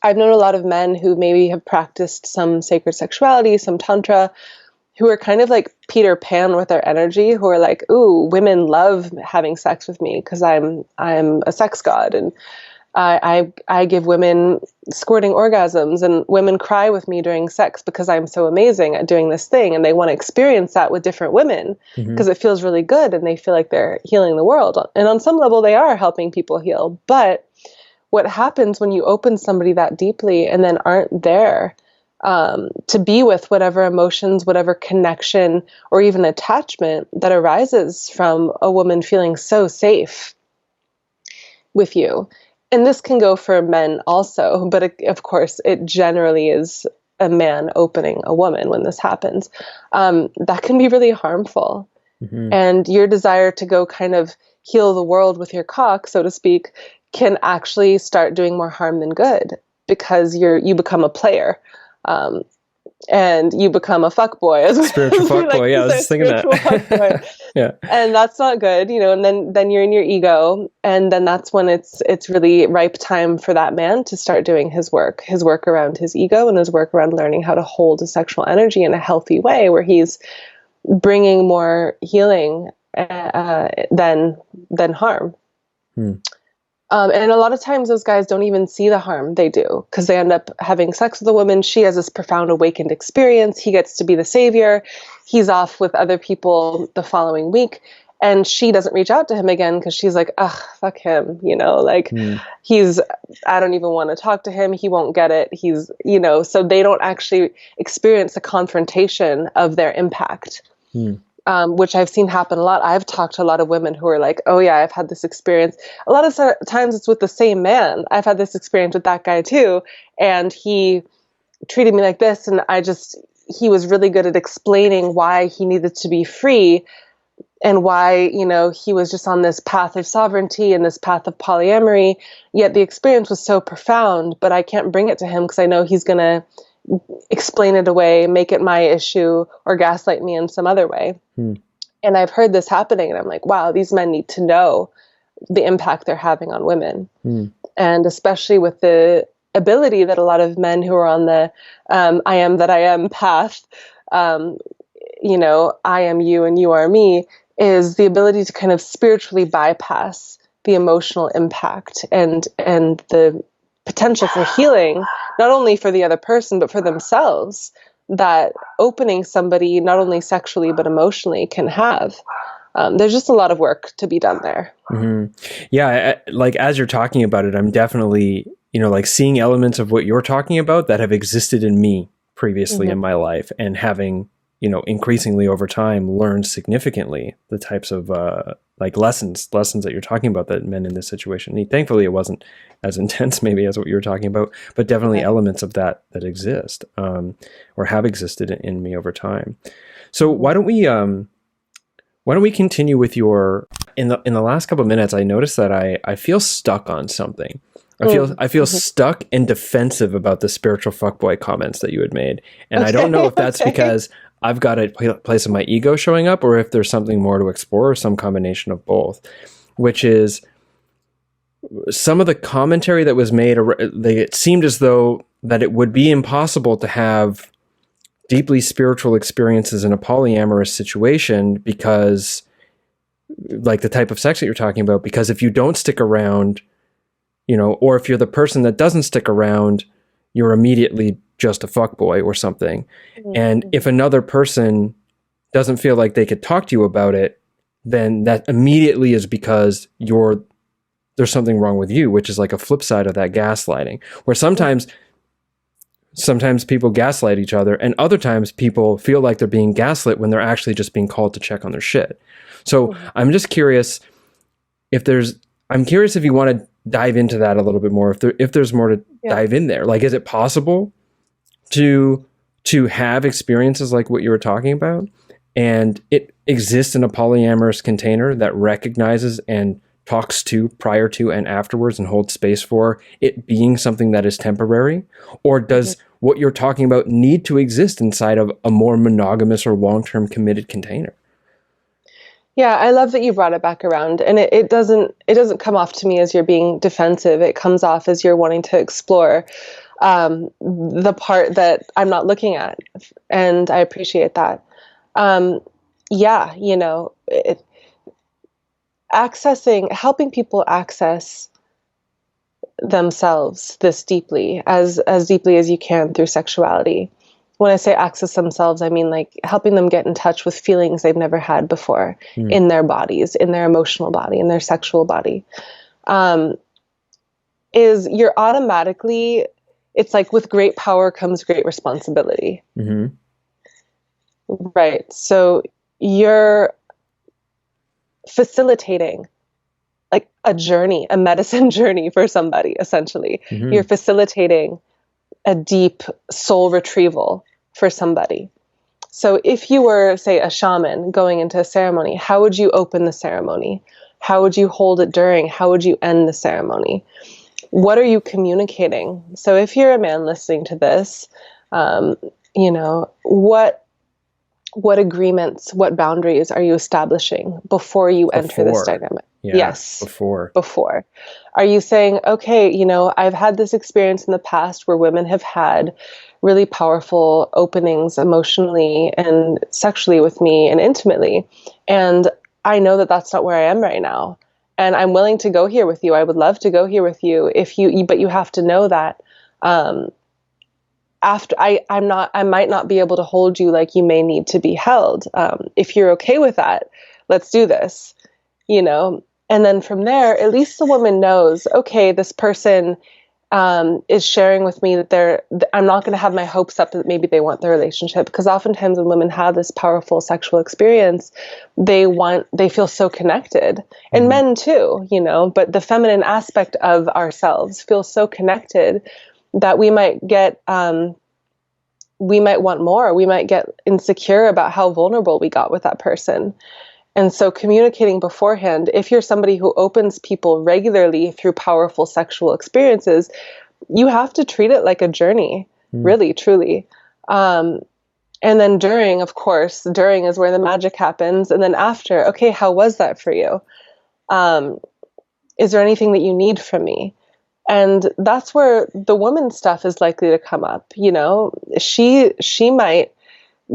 I've known a lot of men who maybe have practiced some sacred sexuality, some tantra, who are kind of like Peter Pan with their energy, who are like, ooh, women love having sex with me because I'm a sex god, and I give women squirting orgasms, and women cry with me during sex because I'm so amazing at doing this thing, and they want to experience that with different women because it feels really good and they feel like they're healing the world. And on some level they are helping people heal. But what happens when you open somebody that deeply and then aren't there to be with whatever emotions, whatever connection, or even attachment that arises from a woman feeling so safe with you. And this can go for men also, but of course, it generally is a man opening a woman when this happens. That can be really harmful. And your desire to go kind of heal the world with your cock, so to speak, can actually start doing more harm than good, because you become a player. And you become a fuckboy, as spiritual fuckboy. Yeah, I was just thinking that. Yeah, and that's not good, And then you're in your ego, and then that's when it's really ripe time for that man to start doing his work around his ego, and his work around learning how to hold his sexual energy in a healthy way, where he's bringing more healing than harm. And a lot of times those guys don't even see the harm they do, because they end up having sex with a woman. She has this profound awakened experience. He gets to be the savior. He's off with other people the following week. And she doesn't reach out to him again because she's like, ugh, fuck him. I don't even want to talk to him. He won't get it. So they don't actually experience the confrontation of their impact. Which I've seen happen a lot. I've talked to a lot of women who are like, oh yeah, I've had this experience. A lot of times it's with the same man. I've had this experience with that guy too. And he treated me like this. And he was really good at explaining why he needed to be free, and why, he was just on this path of sovereignty and this path of polyamory. Yet the experience was so profound, but I can't bring it to him because I know he's going to explain it away, make it my issue, or gaslight me in some other way. And I've heard this happening, and I'm like, wow, these men need to know the impact they're having on women. And especially with the ability that a lot of men who are on the I am that I am path, I am you and you are me, is the ability to kind of spiritually bypass the emotional impact and the potential for healing, not only for the other person, but for themselves, that opening somebody, not only sexually, but emotionally, can have. There's just a lot of work to be done there. Yeah. Like, as you're talking about it, I'm definitely, like seeing elements of what you're talking about that have existed in me previously in my life, and having, increasingly over time learned significantly the types of, like lessons that you're talking about that men in this situation need. Thankfully, it wasn't as intense maybe as what you were talking about, but definitely elements of that exist, or have existed in me over time. So why don't we continue with your, in the last couple of minutes, I noticed that I feel stuck on something. I feel stuck and defensive about the spiritual fuckboy comments that you had made. And I don't know if that's because I've got a place of my ego showing up, or if there's something more to explore, or some combination of both, which is some of the commentary that was made. It seemed as though that it would be impossible to have deeply spiritual experiences in a polyamorous situation, because, like, the type of sex that you're talking about, because if you don't stick around, or if you're the person that doesn't stick around, you're immediately just a fuckboy or something. And if another person doesn't feel like they could talk to you about it, then that immediately is because there's something wrong with you, which is like a flip side of that gaslighting, where sometimes people gaslight each other, and other times people feel like they're being gaslit when they're actually just being called to check on their shit. So I'm just curious if you want to dive into that a little bit more, if there's more to dive in there. Like, is it possible to have experiences like what you were talking about, and it exists in a polyamorous container that recognizes and talks to prior to and afterwards, and holds space for it being something that is temporary? Or does what you're talking about need to exist inside of a more monogamous or long-term committed container? Yeah, I love that you brought it back around, and it doesn't come off to me as you're being defensive. It comes off as you're wanting to explore. the part that I'm not looking at. And I appreciate that. Yeah, you know, helping people access themselves this deeply, as deeply as you can through sexuality. When I say access themselves, I mean like helping them get in touch with feelings they've never had before in their bodies, in their emotional body, in their sexual body. Is you're automatically, it's like with great power comes great responsibility. Mm-hmm. Right. So you're facilitating like a journey, a medicine journey for somebody, essentially. Mm-hmm. You're facilitating a deep soul retrieval for somebody. So if you were, say, a shaman going into a ceremony, how would you open the ceremony? How would you hold it during? How would you end the ceremony? What are you communicating? So if you're a man listening to this, you know, what agreements, what boundaries are you establishing before you enter this dynamic? Yeah, yes. Before. Are you saying, okay, you know, I've had this experience in the past where women have had really powerful openings emotionally and sexually with me and intimately. And I know that that's not where I am right now. And I'm willing to go here with you. I would love to go here with you but you have to know that, after I might not be able to hold you like you may need to be held. If you're okay with that, let's do this, you know? And then from there, at least the woman knows, okay, this person is sharing with me that I'm not going to have my hopes up that maybe they want the relationship. Because oftentimes when women have this powerful sexual experience, they feel so connected, and men too, you know, but the feminine aspect of ourselves feels so connected that we might want more. We might get insecure about how vulnerable we got with that person. And so communicating beforehand, if you're somebody who opens people regularly through powerful sexual experiences, you have to treat it like a journey, really, truly. And then during, of course, during is where the magic happens. And then after, okay, how was that for you? Is there anything that you need from me? And that's where the woman stuff is likely to come up. You know, she might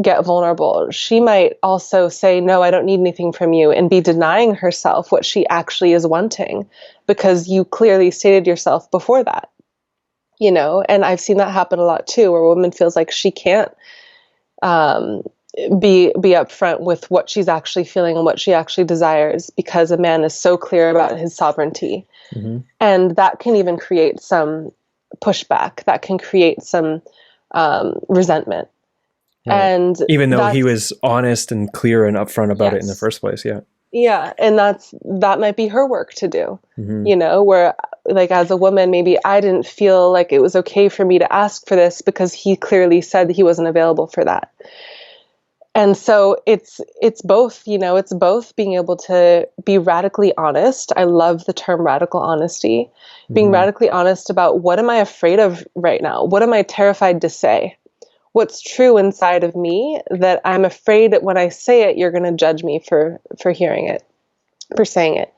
get vulnerable. She might also say, no, I don't need anything from you, and be denying herself what she actually is wanting, because you clearly stated yourself before that, you know. And I've seen that happen a lot too, where a woman feels like she can't be upfront with what she's actually feeling and what she actually desires, because a man is so clear about his sovereignty. And that can even create some pushback, that can create some resentment. Right. And even though he was honest and clear and upfront about it in the first place. Yeah. And that might be her work to do, you know, where like as a woman, maybe I didn't feel like it was okay for me to ask for this because he clearly said that he wasn't available for that. And so it's both, you know, it's both being able to be radically honest. I love the term radical honesty, being radically honest about what am I afraid of right now? What am I terrified to say? What's true inside of me that I'm afraid that when I say it, you're going to judge me for hearing it, for saying it.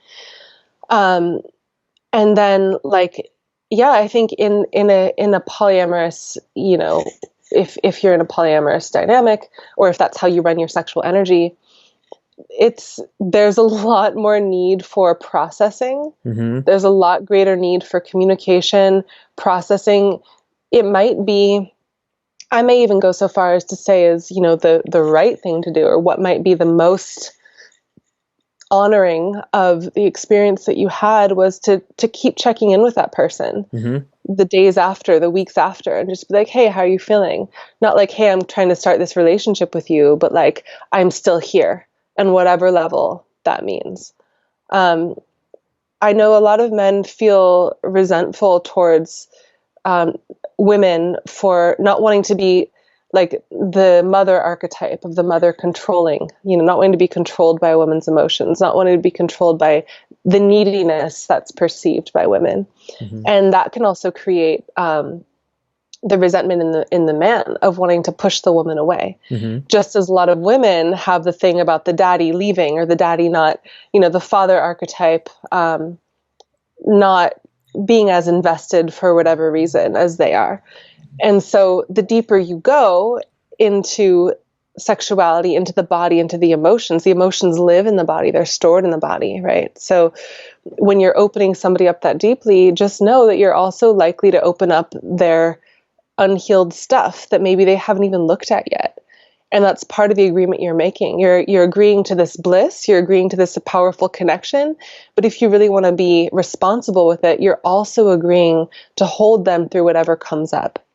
And then like, yeah, I think in a polyamorous, you know, if you're in a polyamorous dynamic, or if that's how you run your sexual energy, there's a lot more need for processing. There's a lot greater need for communication, processing. It might be, I may even go so far as to say is, you know, the right thing to do, or what might be the most honoring of the experience that you had, was to keep checking in with that person the days after, the weeks after, and just be like, hey, how are you feeling? Not like, hey, I'm trying to start this relationship with you, but like, I'm still here, and whatever level that means. I know a lot of men feel resentful towards women for not wanting to be like the mother archetype of the mother controlling, you know, not wanting to be controlled by a woman's emotions, not wanting to be controlled by the neediness that's perceived by women. And that can also create the resentment in the man of wanting to push the woman away. Just as a lot of women have the thing about the daddy leaving, or the daddy not, you know, the father archetype not being as invested for whatever reason as they are. And so the deeper you go into sexuality, into the body, into the emotions live in the body, they're stored in the body, right? So when you're opening somebody up that deeply, just know that you're also likely to open up their unhealed stuff that maybe they haven't even looked at yet. And that's part of the agreement you're making. You're agreeing to this bliss, you're agreeing to this powerful connection. But if you really want to be responsible with it, you're also agreeing to hold them through whatever comes up.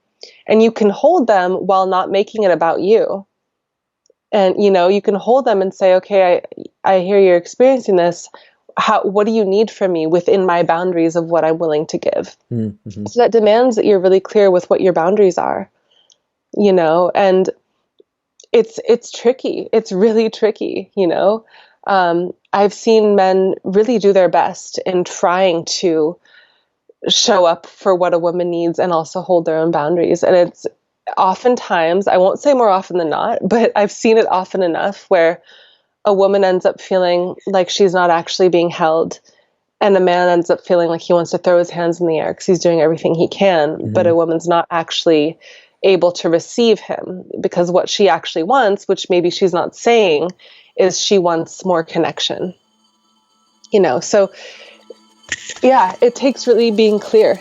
And you can hold them while not making it about you. And, you can hold them and say, okay, I hear you're experiencing this. What do you need from me within my boundaries of what I'm willing to give? Mm-hmm. So that demands that you're really clear with what your boundaries are, and it's tricky. It's really tricky, I've seen men really do their best in trying to show up for what a woman needs and also hold their own boundaries. And it's oftentimes, I won't say more often than not, but I've seen it often enough where a woman ends up feeling like she's not actually being held, and a man ends up feeling like he wants to throw his hands in the air because he's doing everything he can, mm-hmm. but a woman's not actually able to receive him, because what she actually wants, which maybe she's not saying, is she wants more connection. So yeah, it takes really being clear.